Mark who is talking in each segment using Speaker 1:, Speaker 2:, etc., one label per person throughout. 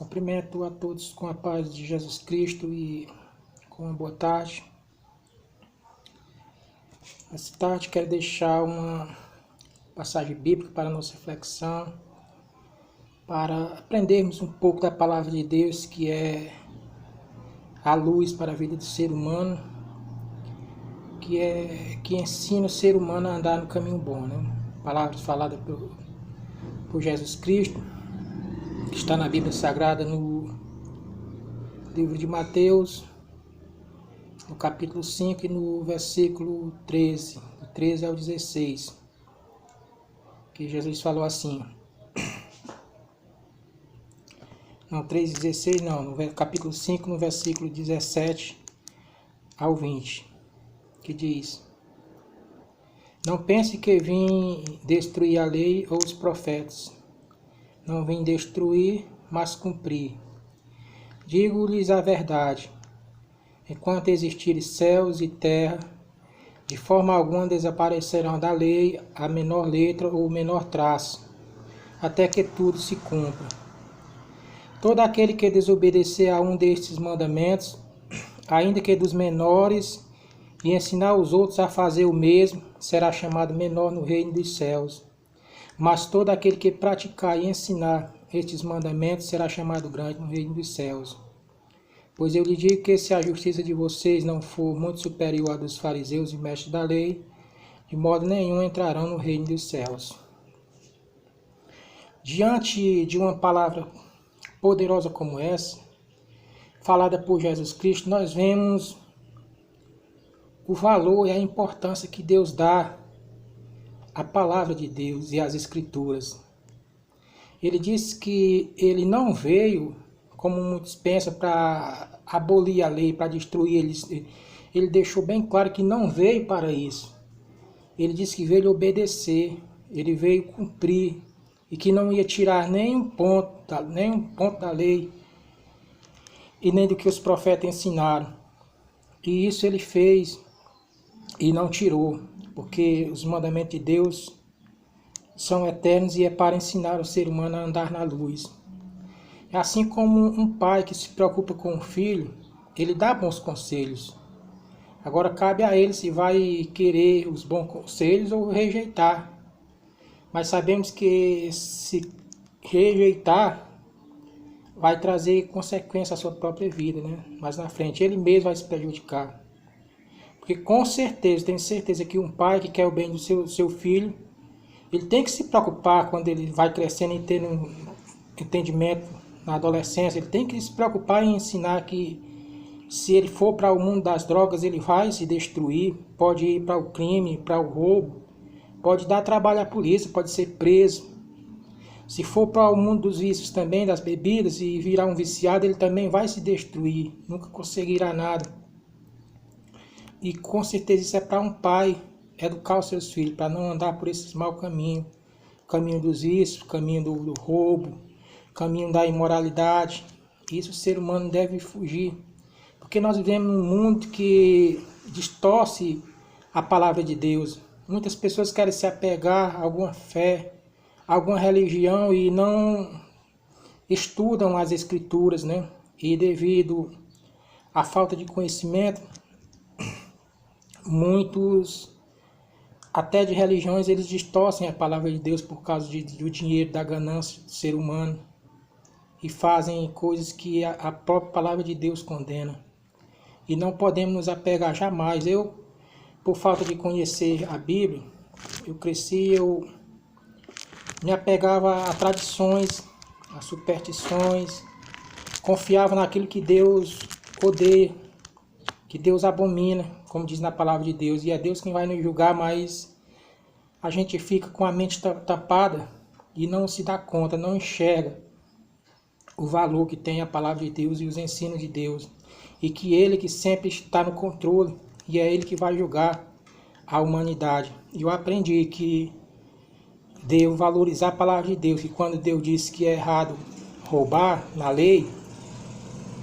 Speaker 1: Cumprimento a todos com a paz de Jesus Cristo e com uma boa tarde. Essa tarde quero deixar uma passagem bíblica para a nossa reflexão, para aprendermos um pouco da palavra de Deus, que é a luz para a vida do ser humano, que ensina o ser humano a andar no caminho bom, né? Palavras faladas por Jesus Cristo, que está na Bíblia Sagrada, no livro de Mateus, no capítulo 5 e no versículo 13, do 13 ao 16, que Jesus falou assim, não, 13 e 16 não, no capítulo 5, no versículo 17 ao 20, que diz: Não pense que vim destruir a lei ou os profetas. Não vim destruir, mas cumprir. Digo-lhes a verdade. Enquanto existirem céus e terra, de forma alguma desaparecerão da lei a menor letra ou o menor traço, até que tudo se cumpra. Todo aquele que desobedecer a um destes mandamentos, ainda que dos menores, e ensinar os outros a fazer o mesmo, será chamado menor no reino dos céus. Mas todo aquele que praticar e ensinar estes mandamentos será chamado grande no reino dos céus. Pois eu lhe digo que se a justiça de vocês não for muito superior à dos fariseus e mestres da lei, de modo nenhum entrarão no reino dos céus. Diante de uma palavra poderosa como essa, falada por Jesus Cristo, nós vemos o valor e a importância que Deus dá à palavra de Deus e às Escrituras. Ele disse que ele não veio, como muitos pensam, para abolir a lei, para destruir eles. Ele deixou bem claro que não veio para isso. Ele disse que veio obedecer, ele veio cumprir, e que não ia tirar nem um ponto da lei, e nem do que os profetas ensinaram. E isso ele fez e não tirou, porque os mandamentos de Deus são eternos e é para ensinar o ser humano a andar na luz. É assim como um pai que se preocupa com o filho, ele dá bons conselhos. Agora cabe a ele se vai querer os bons conselhos ou rejeitar. Mas sabemos que se rejeitar, vai trazer consequência à sua própria vida, né? Mas na frente ele mesmo vai se prejudicar. Porque com certeza, tenho certeza que um pai que quer o bem do seu filho, ele tem que se preocupar quando ele vai crescendo e tendo um entendimento na adolescência, ele tem que se preocupar em ensinar que se ele for para o mundo das drogas, ele vai se destruir, pode ir para o crime, para o roubo, pode dar trabalho à polícia, pode ser preso. Se for para o mundo dos vícios também, das bebidas, e virar um viciado, ele também vai se destruir, nunca conseguirá nada. E com certeza isso é para um pai educar os seus filhos, para não andar por esses maus caminhos, caminho dos vícios, caminho do roubo, caminho da imoralidade. Isso o ser humano deve fugir, porque nós vivemos num mundo que distorce a palavra de Deus. Muitas pessoas querem se apegar a alguma fé, a alguma religião e não estudam as Escrituras, né? E devido à falta de conhecimento, muitos, até de religiões, eles distorcem a palavra de Deus por causa do dinheiro, da ganância do ser humano, e fazem coisas que a própria palavra de Deus condena. E não podemos nos apegar jamais. Eu, por falta de conhecer a Bíblia, eu me apegava a tradições, a superstições, confiava naquilo que Deus odeia, que Deus abomina, como diz na palavra de Deus, e é Deus quem vai nos julgar, mas a gente fica com a mente tapada e não se dá conta, não enxerga o valor que tem a palavra de Deus e os ensinos de Deus, e que Ele que sempre está no controle, e é Ele que vai julgar a humanidade. E eu aprendi que devo valorizar a palavra de Deus, que quando Deus disse que é errado roubar na lei,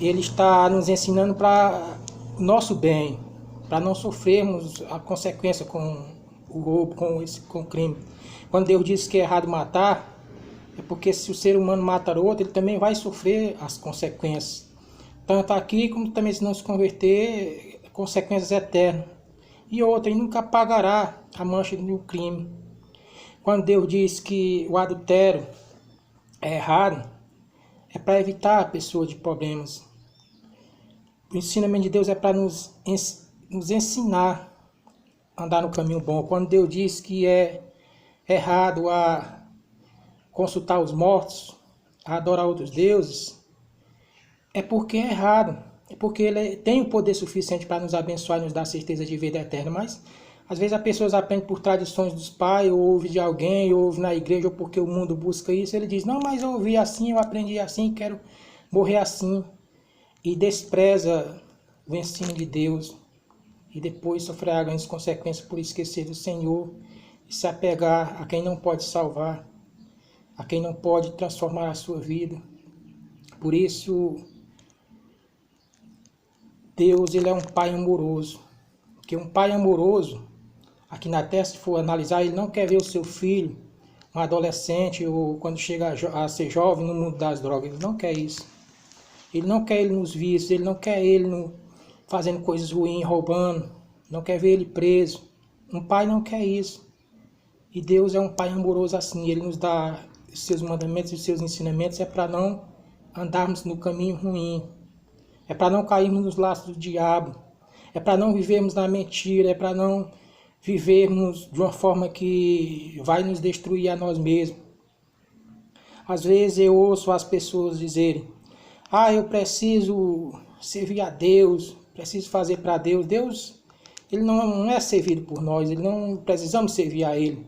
Speaker 1: Ele está nos ensinando para o nosso bem, para não sofrermos a consequência com o roubo, com o crime. Quando Deus disse que é errado matar, É porque se o ser humano matar outro, ele também vai sofrer as consequências. Tanto aqui como também se não se converter, consequências eternas. E outra, ele nunca pagará a mancha do crime. Quando Deus diz que o adultério é errado, é para evitar a pessoa de problemas. O ensinamento de Deus é para nos ensinar a andar no caminho bom. Quando Deus diz que é errado a consultar os mortos, a adorar outros deuses, é porque é errado. É porque ele tem o poder suficiente para nos abençoar e nos dar certeza de vida eterna. Mas às vezes as pessoas aprendem por tradições dos pais, ou ouve de alguém, ou ouve na igreja, ou porque o mundo busca isso. Ele diz, não, mas eu ouvi assim, eu aprendi assim, quero morrer assim. E despreza o ensino de Deus. E depois sofrerá grandes consequências por esquecer do Senhor e se apegar a quem não pode salvar, a quem não pode transformar a sua vida. Por isso, Deus, ele é um Pai amoroso. Porque um pai amoroso, aqui na Terra, se for analisar, ele não quer ver o seu filho, um adolescente, ou quando chega a ser jovem no mundo das drogas. Ele não quer isso. Ele não quer ele nos vícios, ele não quer ele fazendo coisas ruins, roubando. Não quer ver ele preso. Um pai não quer isso. E Deus é um Pai amoroso assim. Ele nos dá os seus mandamentos e os seus ensinamentos. É para não andarmos no caminho ruim. É para não cairmos nos laços do diabo. É para não vivermos na mentira. É para não vivermos de uma forma que vai nos destruir a nós mesmos. Às vezes eu ouço as pessoas dizerem, eu preciso servir a Deus, preciso fazer para Deus. Deus, ele não é servido por nós, ele não precisamos servir a Ele.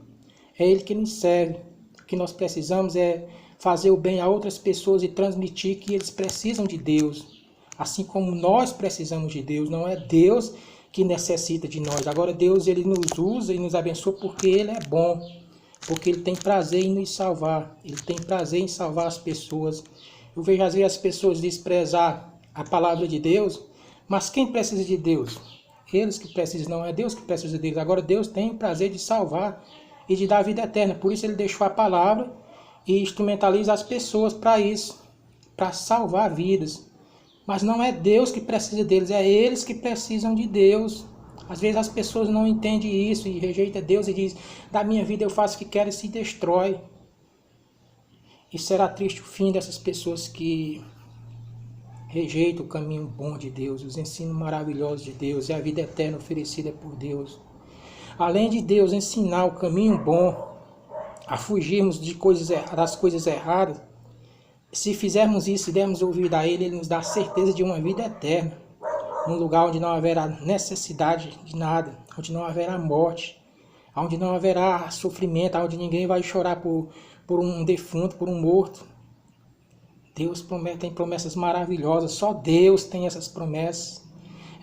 Speaker 1: É Ele que nos serve. O que nós precisamos é fazer o bem a outras pessoas e transmitir que eles precisam de Deus. Assim como nós precisamos de Deus, não é Deus que necessita de nós. Agora Deus, ele nos usa e nos abençoa porque Ele é bom. Porque Ele tem prazer em nos salvar. Ele tem prazer em salvar as pessoas. Eu vejo às vezes as pessoas desprezar a palavra de Deus, mas quem precisa de Deus? Eles que precisam, não é Deus que precisa deles. Agora Deus tem o prazer de salvar e de dar vida eterna. Por isso Ele deixou a palavra e instrumentaliza as pessoas para isso, para salvar vidas. Mas não é Deus que precisa deles, é eles que precisam de Deus. Às vezes as pessoas não entendem isso e rejeitam Deus e dizem, da minha vida eu faço o que quero e se destrói. E será triste o fim dessas pessoas que rejeitam o caminho bom de Deus, os ensinos maravilhosos de Deus e a vida eterna oferecida por Deus. Além de Deus ensinar o caminho bom, a fugirmos das coisas erradas, se fizermos isso e dermos ouvido a Ele, Ele nos dá a certeza de uma vida eterna, num lugar onde não haverá necessidade de nada, onde não haverá morte, onde não haverá sofrimento, onde ninguém vai chorar por um defunto, por um morto. Deus tem promessas maravilhosas, só Deus tem essas promessas.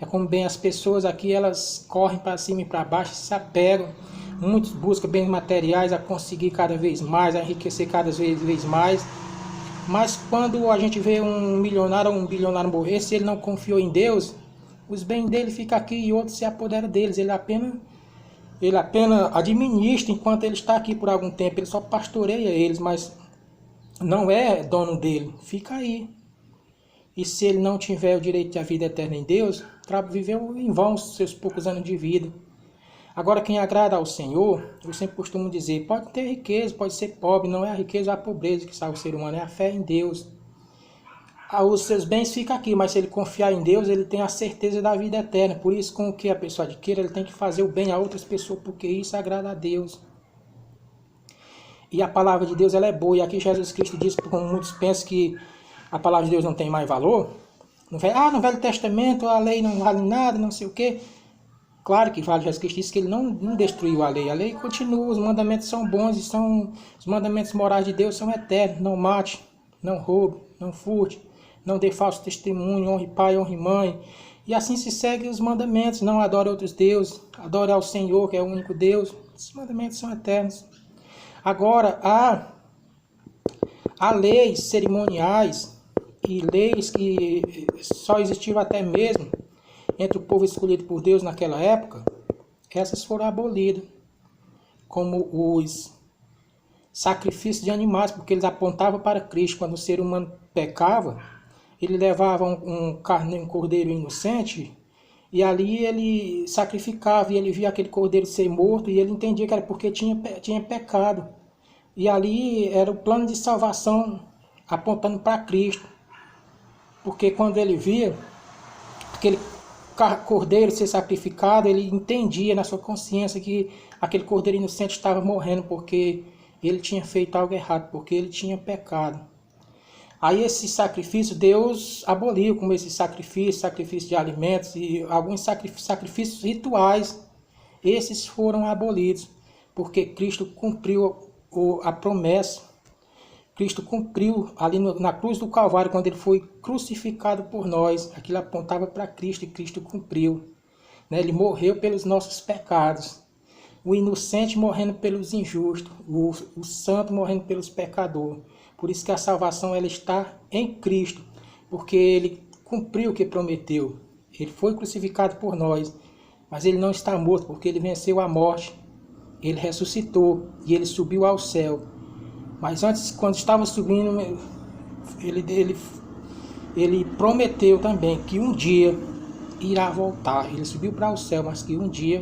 Speaker 1: É como bem as pessoas aqui, elas correm para cima e para baixo, se apegam. Muitos buscam bens materiais a conseguir cada vez mais, a enriquecer cada vez mais. Mas quando a gente vê um milionário ou um bilionário morrer, se ele não confiou em Deus, os bens dele ficam aqui e outros se apoderam deles. Ele apenas administra enquanto ele está aqui por algum tempo. Ele só pastoreia eles, mas não é dono dele. Fica aí. E se ele não tiver o direito de a vida eterna em Deus, viveu em vão os seus poucos anos de vida. Agora, quem agrada ao Senhor, eu sempre costumo dizer, pode ter riqueza, pode ser pobre, não é a riqueza ou a pobreza que salva o ser humano, é a fé em Deus. Os seus bens ficam aqui, mas se ele confiar em Deus, ele tem a certeza da vida eterna. Por isso, com o que a pessoa adquire, ele tem que fazer o bem a outras pessoas, porque isso agrada a Deus. E a palavra de Deus, ela é boa. E aqui Jesus Cristo diz, como muitos pensam que a palavra de Deus não tem mais valor. No Velho Testamento a lei não vale nada, não sei o quê. Claro que vale. Jesus Cristo disse que ele não destruiu a lei. A lei continua, os mandamentos são bons e os mandamentos morais de Deus são eternos. Não mate, não roube, não furte, não dê falso testemunho, honre pai, honre mãe. E assim se segue os mandamentos. Não adore outros deuses, adore ao Senhor, que é o único Deus. Esses mandamentos são eternos. Agora, há leis cerimoniais e leis que só existiram até mesmo entre o povo escolhido por Deus naquela época. Essas foram abolidas, como os sacrifício de animais, porque eles apontavam para Cristo. Quando o ser humano pecava, ele levava um cordeiro inocente, e ali ele sacrificava, e ele via aquele cordeiro ser morto, e ele entendia que era porque tinha pecado. E ali era o plano de salvação apontando para Cristo. Porque quando ele via aquele cordeiro ser sacrificado, ele entendia na sua consciência que aquele cordeiro inocente estava morrendo porque ele tinha feito algo errado, porque ele tinha pecado. Aí esse sacrifício Deus aboliu, como esse sacrifício de alimentos e alguns sacrifícios rituais, esses foram abolidos, porque Cristo cumpriu a promessa. Cristo cumpriu ali na cruz do Calvário, quando ele foi crucificado por nós. Aquilo apontava para Cristo e Cristo cumpriu. Ele morreu pelos nossos pecados. O inocente morrendo pelos injustos. O santo morrendo pelos pecadores. Por isso que a salvação ela está em Cristo. Porque ele cumpriu o que prometeu. Ele foi crucificado por nós. Mas ele não está morto, porque ele venceu a morte. Ele ressuscitou e ele subiu ao céu. Mas antes, quando estava subindo, ele prometeu também que um dia irá voltar. Ele subiu para o céu, mas que um dia